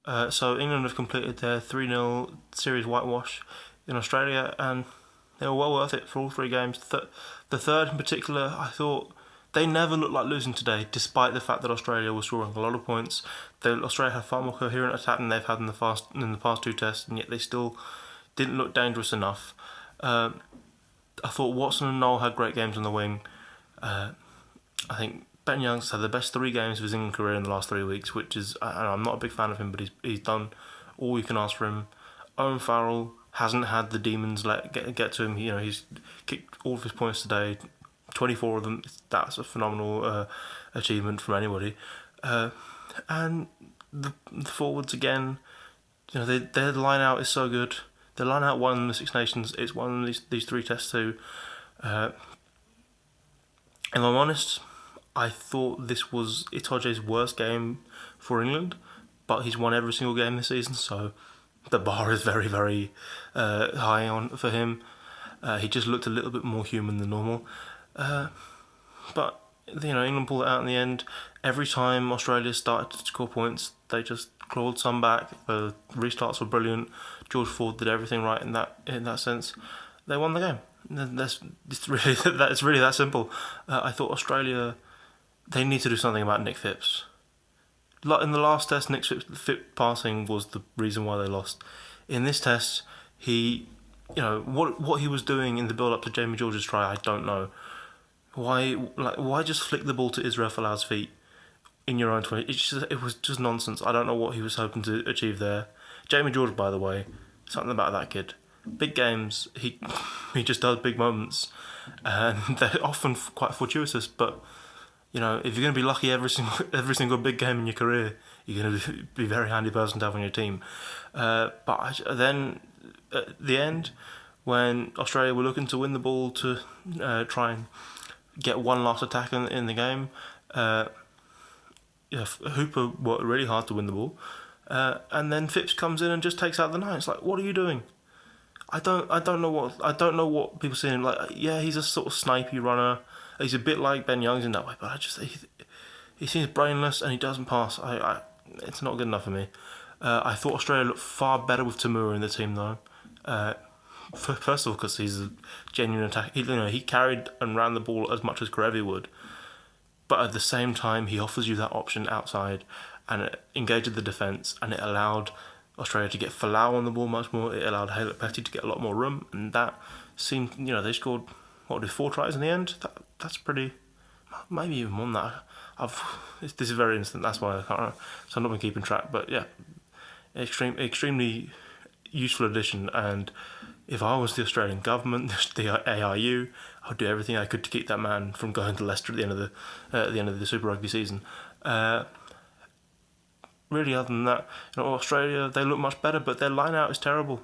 So England have completed their 3-0 series whitewash in Australia, and they were well worth it for all three games. The third in particular, I thought they never looked like losing today, despite the fact that Australia was scoring a lot of points. Australia had far more coherent attack than they've had in the past two tests, and yet they still didn't look dangerous enough. I thought Watson and Noel had great games on the wing. I think Ben Youngs had the best 3 games of his England career in the last 3 weeks, which is, I'm not a big fan of him, but he's done all you can ask for him. Owen Farrell hasn't had the demons get to him. He's kicked all of his points today, 24 of them. That's a phenomenal achievement from anybody. And the forwards again, their line out is so good. Their line out won the Six Nations. It's won these three tests too. If I'm honest, I thought this was Itoje's worst game for England, but he's won every single game this season, so the bar is very, very high on for him. He just looked a little bit more human than normal. But England pulled it out in the end. Every time Australia started to score points, they just clawed some back. The restarts were brilliant. George Ford did everything right in that sense. They won the game. It's really that simple. I thought Australia, they need to do something about Nick Phipps. In the last test, Nick Phipps passing was the reason why they lost. In this test, what he was doing in the build up to Jamie George's try, I don't know. Why just flick the ball to Israel Folau's feet in your own 20? It was just nonsense. I don't know what he was hoping to achieve there. Jamie George, by the way, something about that kid. Big games, he just does big moments, and they're often quite fortuitous. But if you're going to be lucky every single big game in your career, you're going to be a very handy person to have on your team. Then at the end, when Australia were looking to win the ball to try and get one last attack in the game, Hooper worked really hard to win the ball, and then Phipps comes in and just takes out the nine. It's like, what are you doing? I don't know what people saying. He's a sort of snipey runner. He's a bit like Ben Youngs in that way, but he seems brainless and he doesn't pass. It's not good enough for me. I thought Australia looked far better with Tamura in the team though. First of all, because he's a genuine attack. He carried and ran the ball as much as Karevi would, but at the same time, he offers you that option outside, and it engaged the defence, and it allowed Australia to get Folau on the ball much more. It allowed Haylett Petty to get a lot more room, and that seemed, they scored 4 tries in the end. That's pretty, maybe even more than that. This is very instant. That's why I can't remember. So I've not been keeping track, but yeah, extremely useful addition. And if I was the Australian government, the ARU, I'd do everything I could to keep that man from going to Leicester at the end of the Super Rugby season. Really, other than that, Australia, they look much better, but their line out is terrible.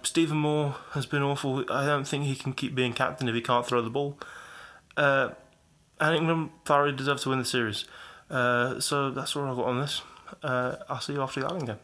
Stephen Moore has been awful. I don't think he can keep being captain if he can't throw the ball. And England thoroughly deserve to win the series. So that's all I've got on this. I'll see you after the Ireland game.